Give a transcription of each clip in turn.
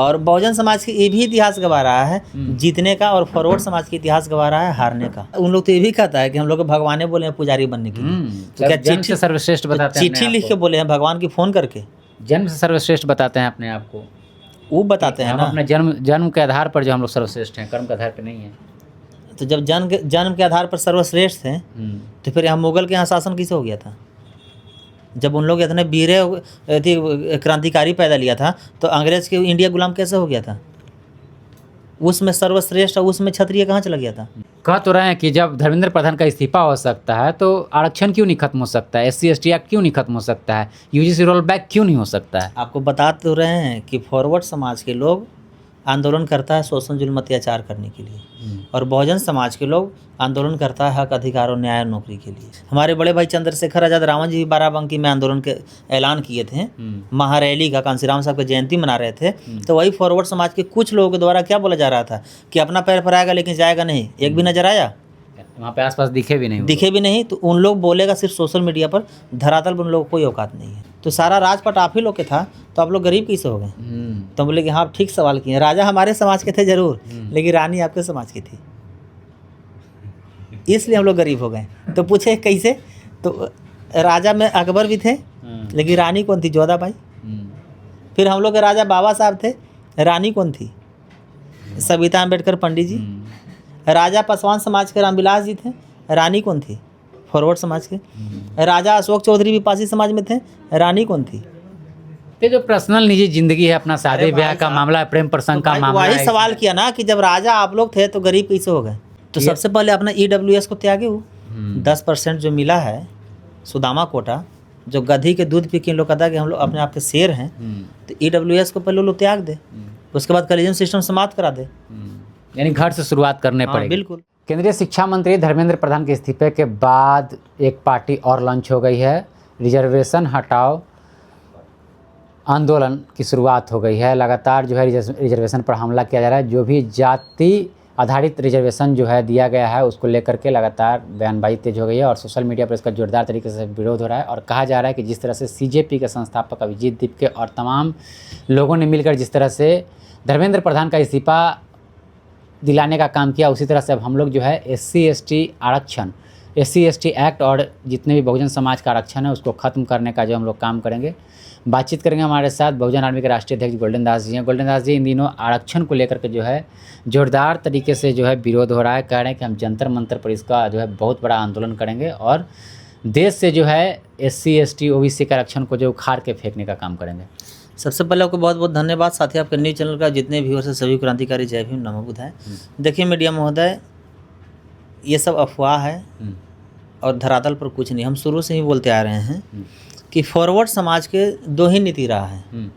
और बहुजन समाज की ये भी इतिहास गवा रहा है जीतने का, और फॉरवर्ड समाज की इतिहास गवा रहा है हारने का। उन लोग तो ये भी कहता है कि हम लोग को भगवाने बोले हैं पुजारी बनने के लिए, तो क्या जन्म से सर्वश्रेष्ठ बताते हैं चिट्ठी लिख के बोले हैं भगवान की फोन करके? जन्म से सर्वश्रेष्ठ बताते हैं अपने आप को, वो बताते हैं हम ना। अपने जन्म के आधार पर जो हम लोग सर्वश्रेष्ठ हैं, कर्म के आधार पर नहीं है। तो जब जन्म के आधार पर सर्वश्रेष्ठ थे, तो फिर यहाँ मुगल के यहाँ शासन कैसे हो गया था? जब उन लोग इतने वीर क्रांतिकारी पैदा लिया था, तो अंग्रेज के इंडिया गुलाम कैसे हो गया था? उसमें सर्वश्रेष्ठ और उसमें क्षत्रिय कहाँ चला गया था? कह तो रहे हैं कि जब धर्मेंद्र प्रधान का इस्तीफा हो सकता है तो आरक्षण क्यों नहीं खत्म हो सकता है, SC ST एक्ट क्यों नहीं खत्म हो सकता है, UGC रोल बैक क्यों नहीं हो सकता है? आपको बता तो रहे हैं कि फॉरवर्ड समाज के लोग आंदोलन करता है शोषण जुल्म अत्याचार करने के लिए, और बहुजन समाज के लोग आंदोलन करता है हक अधिकार और न्याय और नौकरी के लिए। हमारे बड़े भाई चंद्रशेखर आजाद रावण जी भी बाराबंकी में आंदोलन के ऐलान किए थे, महारैली का, कांसीराम साहब की जयंती मना रहे थे। तो वही फॉरवर्ड समाज के कुछ लोगों के द्वारा क्या बोला जा रहा था कि अपना पैर फहराएगा लेकिन जाएगा नहीं। एक भी नजर आया? वहाँ पे आसपास दिखे भी नहीं। तो उन लोग बोलेगा सिर्फ सोशल मीडिया पर, धरातल पर उन लोगों को कोई औकात नहीं है। तो सारा राजपाट आप ही लोग के था, तो आप लोग गरीब कैसे हो गए? तो बोले कि हाँ आप ठीक सवाल किए, राजा हमारे समाज के थे जरूर, लेकिन रानी आपके समाज की थी, इसलिए हम लोग गरीब हो गए। तो पूछे कैसे? तो राजा में अकबर भी थे, लेकिन रानी कौन थी? जोधाबाई। फिर हम लोग के राजा बाबा साहब थे, रानी कौन थी? सविता अम्बेडकर पंडित जी। राजा पासवान समाज के रामविलास जी थे, रानी कौन थी? फॉरवर्ड समाज के। राजा अशोक चौधरी भी पासी समाज में थे, रानी कौन थी? ये जो पर्सनल निजी जिंदगी है, अपना शादी ब्याह का मामला है, प्रेम प्रसंग का मामला है। वही सवाल किया ना कि जब राजा आप लोग थे तो गरीब कैसे हो गए? तो सबसे पहले अपना EWS को त्यागे। वो 10% जो मिला है सुदामा कोटा, जो गधी के दूध पी के लोग कहता है कि हम लोग अपने आप के शेर हैं, तो EWS को पहले लोग त्याग दे, उसके बाद कॉलेजियम सिस्टम समाप्त करा दे। यानी घर से शुरुआत करने पड़ेगी। बिल्कुल। केंद्रीय शिक्षा मंत्री धर्मेंद्र प्रधान के इस्तीफे के बाद एक पार्टी और लॉन्च हो गई है। रिजर्वेशन हटाओ आंदोलन की शुरुआत हो गई है। लगातार जो है रिजर्वेशन पर हमला किया जा रहा है। जो भी जाति आधारित रिजर्वेशन जो है दिया गया है, उसको लेकर के लगातार बयानबाजी तेज हो गई है और सोशल मीडिया पर इसका जोरदार तरीके से विरोध हो रहा है। और कहा जा रहा है कि जिस तरह से CJP के संस्थापक अभिजीत दीपके और तमाम लोगों ने मिलकर जिस तरह से धर्मेंद्र प्रधान का इस्तीफा दिलाने का काम किया, उसी तरह से अब हम लोग जो है SC ST आरक्षण, SC ST एक्ट और जितने भी बहुजन समाज का आरक्षण है उसको ख़त्म करने का जो हम लोग काम करेंगे। बातचीत करेंगे हमारे साथ बहुजन आर्मी के राष्ट्रीय अध्यक्ष गोल्डन दास जी हैं। गोल्डन दास जी, इन दिनों आरक्षण को लेकर के जो है जोरदार तरीके से जो है विरोध हो रहा है। कह रहे हैं कि हम जंतर मंतर पर इसका जो है बहुत बड़ा आंदोलन करेंगे और देश से जो है SC ST OBC के आरक्षण को जो उखाड़ के फेंकने का काम करेंगे। सबसे पहले आपको बहुत बहुत धन्यवाद। साथ ही आपके न्यूज़ चैनल का जितने व्यूअर्स हैं सभी क्रांतिकारी जय भीम नमो बुद्धाय। देखिए मीडिया महोदय, ये सब अफवाह है और धरातल पर कुछ नहीं। हम शुरू से ही बोलते आ रहे हैं कि फॉरवर्ड समाज के दो ही नीति रहा है,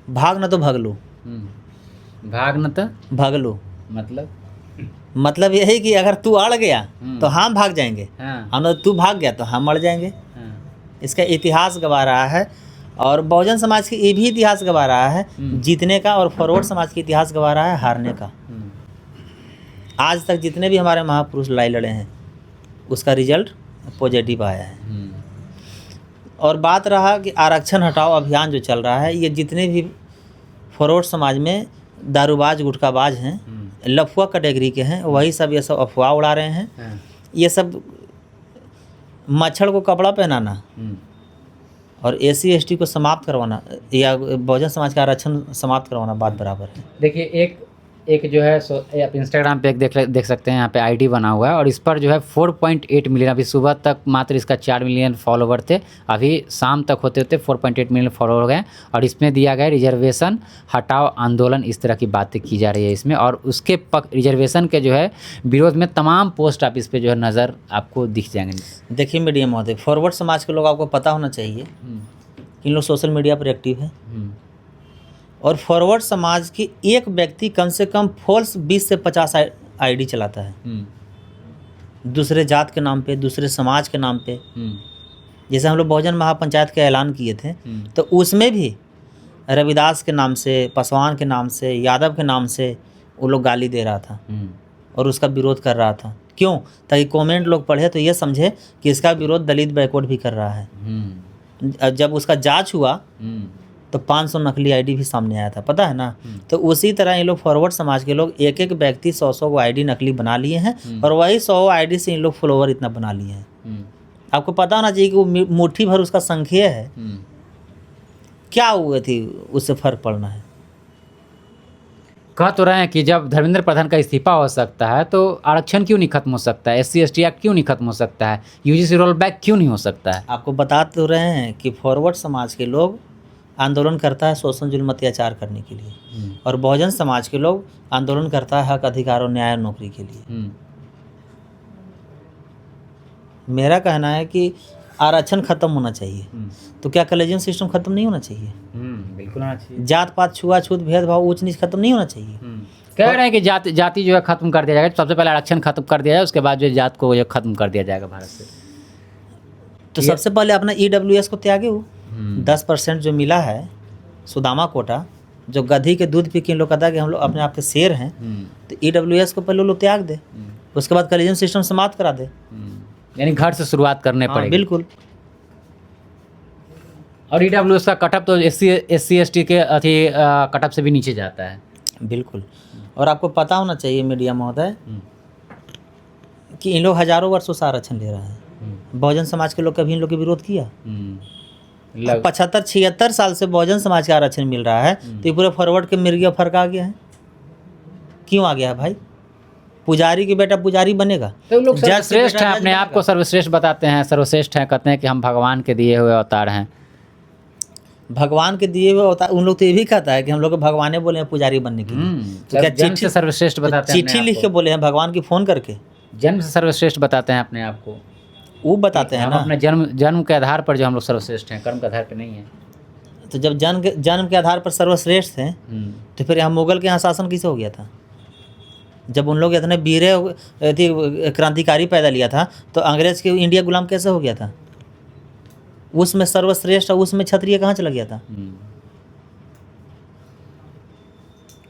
भाग न तो भग लो। भाग न तो भग लो मतलब यही कि अगर तू अड़ गया तो हम भाग जाएंगे, और तू भाग गया तो हम अड़ जाएंगे। इसका इतिहास गवा रहा है, और बहुजन समाज की ये भी इतिहास गवा रहा है जीतने का, और फॉरवर्ड समाज की इतिहास गवा रहा है हारने का। आज तक जितने भी हमारे महापुरुष लड़ाई लड़े हैं उसका रिजल्ट पॉजिटिव आया है। और बात रहा कि आरक्षण हटाओ अभियान जो चल रहा है, ये जितने भी फॉरवर्ड समाज में दारूबाज गुटखाबाज हैं, लफुआ कैटेगरी के हैं, वही सब ये सब अफवाह उड़ा रहे हैं। ये सब मच्छर को कपड़ा पहनाना और SC ST को समाप्त करवाना या बहुजन समाज का आरक्षण समाप्त करवाना बात बराबर है। देखिए एक जो है आप इंस्टाग्राम पे देख सकते हैं, यहाँ पे ID बना हुआ है और इस पर जो है 4.8 मिलियन, अभी सुबह तक मात्र इसका 4 मिलियन फॉलोवर थे, अभी शाम तक होते होते 4.8 मिलियन फॉलोवर हो गए। और इसमें दिया गया रिजर्वेशन हटाओ आंदोलन, इस तरह की बातें की जा रही है इसमें। और उसके रिजर्वेशन के जो है विरोध में तमाम पोस्ट आप इस पर जो है नज़र आपको दिख जाएंगे। देखिए मीडिया महोदय, फॉरवर्ड समाज के लोग आपको पता होना चाहिए कि इन लोग सोशल मीडिया पर एक्टिव हैं, और फॉरवर्ड समाज की एक व्यक्ति कम से कम फॉल्स 20 से 50 ID चलाता है, दूसरे जात के नाम पे, दूसरे समाज के नाम पे। जैसे हम लोग बहुजन महापंचायत का ऐलान किए थे, तो उसमें भी रविदास के नाम से, पासवान के नाम से, यादव के नाम से वो लोग गाली दे रहा था और उसका विरोध कर रहा था। क्यों? ताकि कमेंट लोग पढ़े तो ये समझे कि इसका विरोध दलित बैकवर्ड भी कर रहा है। जब उसका जांच हुआ तो 500 नकली आईडी भी सामने आया था, पता है ना। तो उसी तरह ये लोग फॉरवर्ड समाज के लोग एक एक व्यक्ति 100 को आईडी नकली बना लिए हैं और वही 100 आईडी से इन लोग फॉलोवर इतना बना लिए हैं। आपको पता होना चाहिए कि वो मुट्ठी भर उसका संख्या है, क्या हुए थी उससे फर्क पड़ना है। कह तो रहे हैं कि जब धर्मेंद्र प्रधान का इस्तीफा हो सकता है तो आरक्षण क्यों नहीं खत्म हो सकता है, SC/ST एक्ट क्यों नहीं खत्म हो सकता है, UGC रोल बैक क्यों नहीं हो सकता है। आपको बता तो रहे हैं कि फॉरवर्ड समाज के लोग आंदोलन करता है शोषण जुल्म अत्याचार करने के लिए और बहुजन समाज के लोग आंदोलन करता है हक अधिकार और न्याय और नौकरी के लिए। मेरा कहना है कि आरक्षण खत्म होना चाहिए, तो क्या कॉलेजियम सिस्टम खत्म नहीं होना चाहिए? बिल्कुल होना चाहिए। जात पात छुआछूत भेदभाव ऊंच नीच खत्म नहीं होना चाहिए? कह रहे हैं कि जाति जो है खत्म कर दिया जाएगा, सबसे पहले आरक्षण खत्म कर दिया जाए, उसके बाद जो जात को जो खत्म कर दिया जाएगा भारत से। तो सबसे पहले अपना EWS को त्यागे वो 10% जो मिला है सुदामा कोटा, जो गधी के दूध पी के लोग कहता है कि हम लोग अपने आप के शेर हैं, तो EWS को पहले लोग त्याग दे, उसके बाद कॉलेजियम सिस्टम समाप्त करा दे। यानी घर से शुरुआत करने पड़ेगी। बिल्कुल। और EWS का कटअप तो SC/ST के कटअप से भी नीचे जाता है। बिल्कुल। और आपको पता होना चाहिए मीडिया महोदय कि इन लोग हजारों वर्षों से आरक्षण ले रहे हैं। बहुजन समाज के लोग कभी इन लोग के विरोध किया? 75-76 साल से बहुजन समाज का आरक्षण मिल रहा है, तो ये पूरे फॉरवर्ड के मिर्गिया फर्क आ गया है। क्यों आ गया है भाई? पुजारी की बेटा पुजारी बनेगा, तो लोग सर्वश्रेष्ठ हैं, अपने आप को सर्वश्रेष्ठ बताते हैं, सर्वश्रेष्ठ हैं, कहते हैं कि हम भगवान के दिए हुए अवतार हैं। भगवान के दिए हुए अवतार, उन लोग तो ये भी कहता है कि हम लोग को भगवान बोले हैं पुजारी बनने के लिए। तो क्या जन्म से सर्वश्रेष्ठ बताते हैं? चिट्ठी लिख के बोले हैं भगवान की फोन करके? जन्म से सर्वश्रेष्ठ बताते हैं अपने आप को, वो बताते हैं ना। अपने जन्म के आधार पर जो हम लोग सर्वश्रेष्ठ हैं, कर्म के आधार पर नहीं है। तो जब जन्म के आधार पर सर्वश्रेष्ठ थे, तो फिर यहाँ मुगल के यहाँ शासन कैसे हो गया था? जब उन लोग इतने वीर क्रांतिकारी पैदा लिया था, तो अंग्रेज के इंडिया गुलाम कैसे हो गया था? उसमें सर्वश्रेष्ठ और उसमें क्षत्रिय कहाँ चला गया था?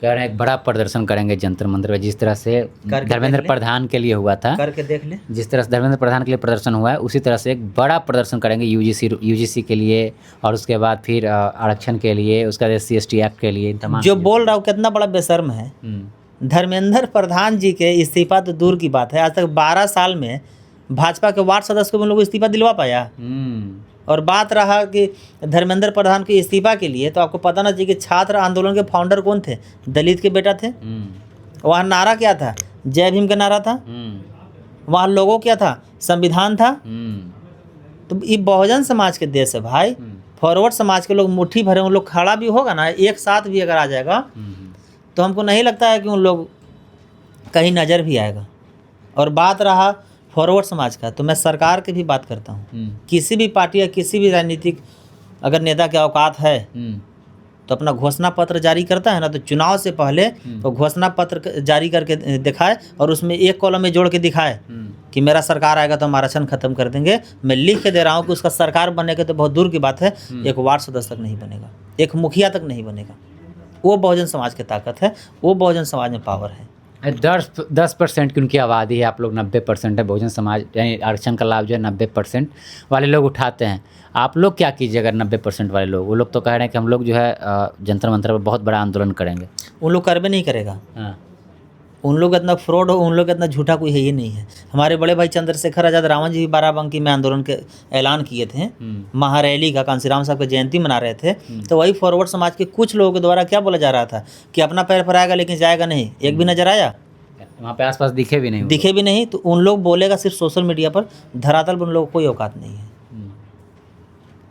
कह रहे हैं एक बड़ा प्रदर्शन करेंगे जंतर मंतर में, जिस तरह से धर्मेंद्र प्रधान के लिए हुआ था, करके देख ले। जिस तरह से धर्मेंद्र प्रधान के लिए प्रदर्शन हुआ है, उसी तरह से एक बड़ा प्रदर्शन करेंगे UGC के लिए, और उसके बाद फिर आरक्षण के लिए, उसका SC/ST एक्ट के लिए। तमाम जो बोल रहा हूँ कितना बड़ा बेशर्म है। धर्मेंद्र प्रधान जी के इस्तीफा तो दूर की बात है, आज तक 12 साल में भाजपा के वार्ड सदस्य को उन लोग इस्तीफा दिलवा पाया। और बात रहा कि धर्मेंद्र प्रधान के इस्तीफा के लिए, तो आपको पता ना चाहिए कि छात्र आंदोलन के फाउंडर कौन थे? दलित के बेटा थे। वहाँ नारा क्या था? जय भीम का नारा था। वहाँ लोगों क्या था? संविधान था। तो ये बहुजन समाज के देश है भाई। फॉरवर्ड समाज के लोग मुट्ठी भरे, उन लोग खड़ा भी होगा ना एक साथ भी अगर आ जाएगा, तो हमको नहीं लगता है कि उन लोग कहीं नज़र भी आएगा। और बात रहा फॉरवर्ड समाज का, तो मैं सरकार की भी बात करता हूँ। किसी भी पार्टी या किसी भी राजनीतिक अगर नेता के औकात है तो अपना घोषणा पत्र जारी करता है ना, तो चुनाव से पहले तो घोषणा पत्र जारी करके दिखाए और उसमें एक कॉलम में जोड़ के दिखाए कि मेरा सरकार आएगा तो हम आरक्षण खत्म कर देंगे। मैं लिख के दे रहा हूँ कि उसका सरकार बनने के तो बहुत दूर की बात है, एक वार्ड सदस्य तक नहीं बनेगा, एक मुखिया तक नहीं बनेगा। वो बहुजन समाज की ताकत है, वो बहुजन समाज में पावर है। 10% की उनकी आबादी है, आप लोग 90% है बहुजन समाज, यानी आरक्षण का लाभ जो है 90% वाले लोग उठाते हैं। आप लोग क्या कीजिए अगर 90% वाले लोग, वो लोग तो कह रहे हैं कि हम लोग जो है जंतर मंतर पर बहुत बड़ा आंदोलन करेंगे। उन लोग कर भी नहीं करेगा। उन लोग इतना फ्रॉड हो, उन लोग इतना झूठा कोई है ही नहीं है। हमारे बड़े भाई चंद्रशेखर आजाद रावण जी भी बाराबंकी में आंदोलन के ऐलान किए थे, महारैली का, कांसीराम साहब की जयंती मना रहे थे। तो वही फॉरवर्ड समाज के कुछ लोगों के द्वारा क्या बोला जा रहा था कि अपना पैर फहराएगा लेकिन जाएगा नहीं। एक भी नजर आया? वहाँ पे आसपास दिखे भी नहीं। तो उन लोग बोलेगा सिर्फ सोशल मीडिया पर, धरातल पर उन लोगों को कोई औकात नहीं है।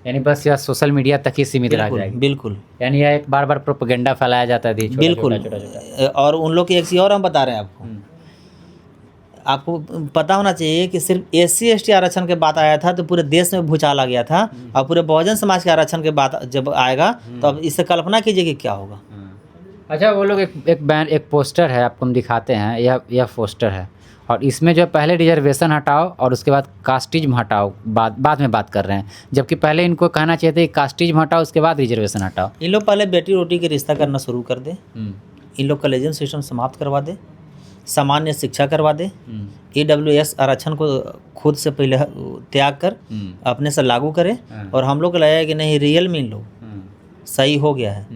यानी बस यह सोशल मीडिया तक ही सीमित रह जाएगी। बिल्कुल। यानी यह एक बार प्रोपेगेंडा फैलाया जाता है। बिल्कुल। और उन लोग की एक चीज़ और हम बता रहे हैं आपको पता होना चाहिए कि सिर्फ SC/ST आरक्षण के बात आया था तो पूरे देश में भूचाल आ गया था, और पूरे बहुजन समाज के आरक्षण के बात जब आएगा तो अब इससे कल्पना कीजिए कि क्या होगा। अच्छा, वो लोग एक पोस्टर है, आपको हम दिखाते हैं। यह पोस्टर है, और इसमें जो पहले रिजर्वेशन हटाओ और उसके बाद कास्टिज्म हटाओ, बाद में बात कर रहे हैं, जबकि पहले इनको कहना चाहिए था कि कास्टिज्म हटाओ उसके बाद रिजर्वेशन हटाओ। इन लोग पहले बेटी रोटी के रिश्ता करना शुरू कर दे, इन लोग कॉलेजियम सिस्टम समाप्त करवा दे, सामान्य शिक्षा करवा दे, EWS आरक्षण को खुद से पहले त्याग कर अपने से लागू करे, और हम लोग को लगेगा कि नहीं रियल में इन लोग सही हो गया है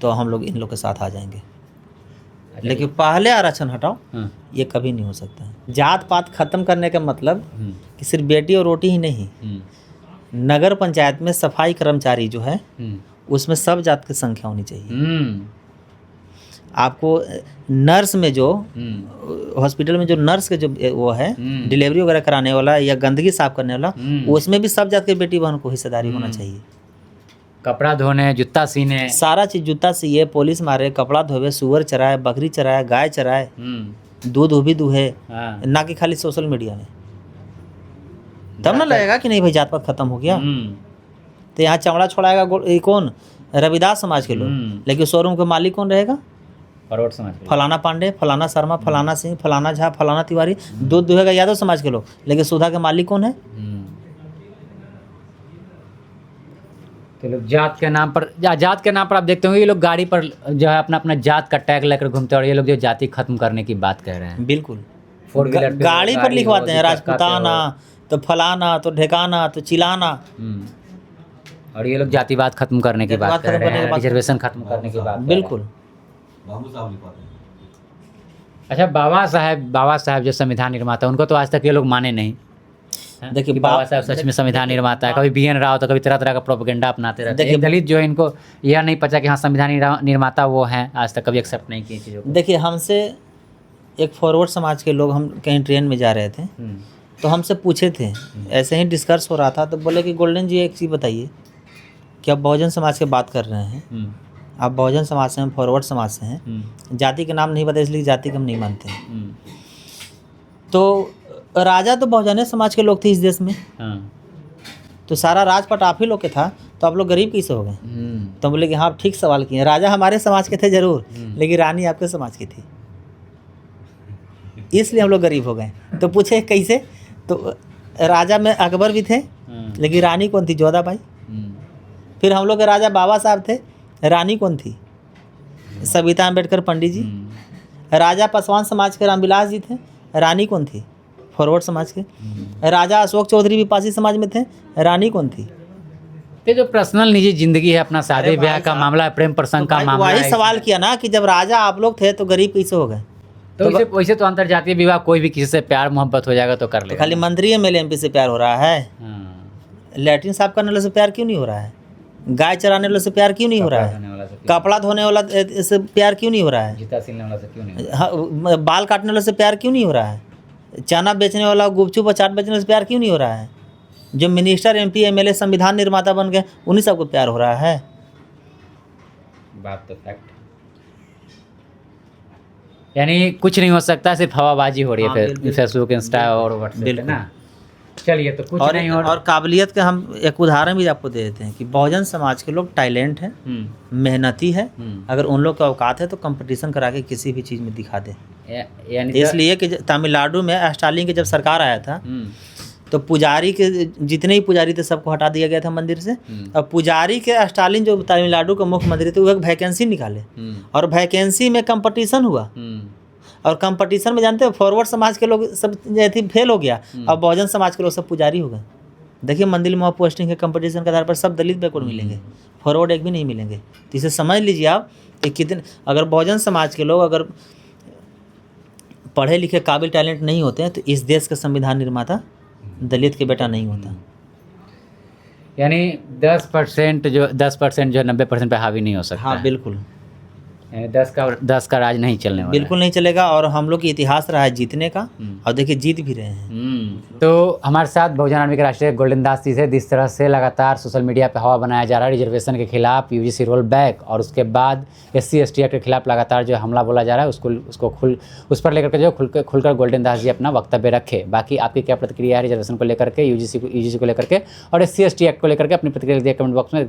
तो हम लोग इन लोग के साथ आ जाएंगे। लेकिन पहले आरक्षण हटाओ, ये कभी नहीं हो सकता है। जात पात खत्म करने का मतलब कि सिर्फ बेटी और रोटी ही नहीं, नगर पंचायत में सफाई कर्मचारी जो है उसमें सब जात की संख्या होनी चाहिए। आपको नर्स में जो हॉस्पिटल में जो नर्स के जो वो है डिलीवरी वगैरह कराने वाला या गंदगी साफ करने वाला, उसमें भी सब जात के बेटी बहन को हिस्सेदारी होना चाहिए। कपड़ा धोने, जूता सीने, सारा चीज, जूता सिए, पुलिस मारे, कपड़ा धोवे, सुअर चराए, बकरी चराए, गाय चराए, दूध भी दूहे, ना कि खाली सोशल मीडिया में। तब ना लगेगा कि नहीं भाई जात पात खत्म हो गया। तो यहाँ चमड़ा छोड़ाएगा कौन? रविदास समाज के लोग। लेकिन शोरूम के मालिक कौन रहेगा? फरवर्ड समाज, फलाना पांडे, फलाना शर्मा, फलाना सिंह, फलाना झा, फलाना तिवारी। दूध दुहेगा यादव समाज के लोग, लेकिन सुधा के मालिक कौन है? तो लोग जात के नाम पर आप देखते होंगे ये लोग गाड़ी पर जो है अपना अपना जात का टैग लेकर घूमते हैं, और ये लोग जो जाति खत्म करने की बात कह रहे हैं। बिल्कुल, 4 व्हीलर गाड़ी पर लिखवाते हैं राजपूताना, तो फलाना, तो ढेकाना, तो चिलाना। और ये लोग जातिवाद खत्म करने की बात कर रहे हैं, रिजर्वेशन खत्म करने की बात। बिल्कुल। अच्छा, बाबा साहब जो संविधान निर्माता, उनको तो आज तक ये लोग माने नहीं। देखिए, बाबा साहब सच में संविधान निर्माता है। कभी BN राव, तो कभी तरह तरह का प्रोपेगेंडा अपनाते रहते हैं। दलित जो है, इनको यह नहीं पता कि हाँ संविधान निर्माता वो हैं, आज तक कभी एक्सेप्ट नहीं किए चीज़ों को। देखिए, हमसे एक फॉरवर्ड समाज के लोग, हम कहीं ट्रेन में जा रहे थे तो हमसे पूछे थे, ऐसे ही डिस्कस हो रहा था, तो बोले कि गोल्डन जी एक चीज़ बताइए कि आप बहुजन समाज की बात कर रहे हैं, आप बहुजन समाज से हैं, फॉरवर्ड समाज से हैं, जाति के नाम नहीं पता इसलिए जाति को हम नहीं मानते हैं। तो राजा तो बहुजन समाज के लोग थे इस देश में, तो सारा राजपाट आप ही लोग के था, तो आप लोग गरीब कैसे हो गए? तो बोले कि हाँ, आप ठीक सवाल किए। राजा हमारे समाज के थे जरूर, लेकिन रानी आपके समाज की थी, इसलिए हम लोग गरीब हो गए। तो पूछे कैसे? तो राजा में अकबर भी थे, लेकिन रानी कौन थी? जोधाबाई। फिर हम लोग के राजा बाबा साहब थे, रानी कौन थी? सविता अम्बेडकर पंडित जी। राजा पासवान समाज के रामविलास जी थे, रानी कौन थी? फॉरवर्ड समाज के। राजा अशोक चौधरी भी पासी समाज में थे, रानी कौन थी? ये जो पर्सनल निजी जिंदगी है, अपना शादी ब्याह का मामला है, प्रेम प्रसंग का मामला है। वही सवाल किया ना कि जब राजा आप लोग थे तो गरीब कैसे हो गए? तो वैसे तो अंतर्जातीय विवाह, कोई भी किसी से प्यार मोहब्बत हो जाएगा तो कर लेगा। खाली मंत्री MLA MP से प्यार हो रहा है? लैट्रिन साफ करने वाले से प्यार क्यों नहीं हो रहा है? गाय चराने वाले से प्यार क्यों नहीं हो रहा है? कपड़ा धोने वाला से प्यार क्यों नहीं हो रहा है? जूता सिलने वाला से क्यों नहीं? हाँ, बाल काटने वाले से प्यार क्यों नहीं हो रहा है? चना बेचने वाला, गुपचुप और चाट बेचने वाले से प्यार क्यों नहीं हो रहा है? जो मिनिस्टर MP MLA संविधान निर्माता बन गए, उन्हीं सबको प्यार हो रहा है। बात तो फैक्ट, यानी कुछ नहीं हो सकता, सिर्फ हवाबाजी हो रही है फिर फेसबुक, इंस्टा और व्हाट्सएप पे ना। चलिए, तो कुछ नहीं हो। और काबिलियत का हम एक उदाहरण भी आपको दे देते हैं कि बहुजन समाज के लोग टैलेंट है, मेहनती है। अगर उन लोग का औकात है तो कंपटीशन करा के किसी भी चीज़ में दिखा दे। इसलिए कि तमिलनाडु में स्टालिन की जब सरकार आया था तो पुजारी के जितने ही पुजारी थे सबको हटा दिया गया था मंदिर से। अब पुजारी के स्टालिन जो तमिलनाडु का मुख्यमंत्री थे, वो एक वैकेंसी निकाले और वैकेंसी में कंपटीशन हुआ। और कंपटीशन में जानते हो फॉरवर्ड समाज के लोग सब फेल हो गया, अब बहुजन समाज के लोग सब पुजारी हो गए। देखिए, मंदिर में पोस्टिंग के कंपटीशन के आधार पर सब दलित बैकवर्ड मिलेंगे, फॉरवर्ड एक भी नहीं मिलेंगे। तो इसे समझ लीजिए आप कि कितने, अगर बहुजन समाज के लोग अगर पढ़े लिखे काबिल टैलेंट नहीं होते हैं तो इस देश का संविधान निर्माता दलित के बेटा नहीं होता। यानी 10% जो 90% पे हावी नहीं हो सकता। हाँ, बिल्कुल। 10 का राज नहीं चलने वाला, बिल्कुल नहीं चलेगा। और हम लोग की इतिहास रहा है जीतने का, और देखिए जीत भी रहे हैं। तो हमारे साथ बहुजन आर्मी के राष्ट्रीय गोल्डन दास जी थे। जिस तरह से लगातार सोशल मीडिया पे हवा बनाया जा रहा है रिजर्वेशन के खिलाफ, UGC रोल बैक, और उसके बाद SC ST एक्ट के खिलाफ लगातार जो हमला बोला जा रहा है, उस पर लेकर के जो खुलकर गोल्डन दास जी अपना वक्तव्य रखे। बाकी आपकी क्या प्रतिक्रिया है रिजर्वेशन को लेकर के, UGC को लेकर के और SC ST एक्ट को लेकर के, अपनी प्रतिक्रिया कमेंट बॉक्स में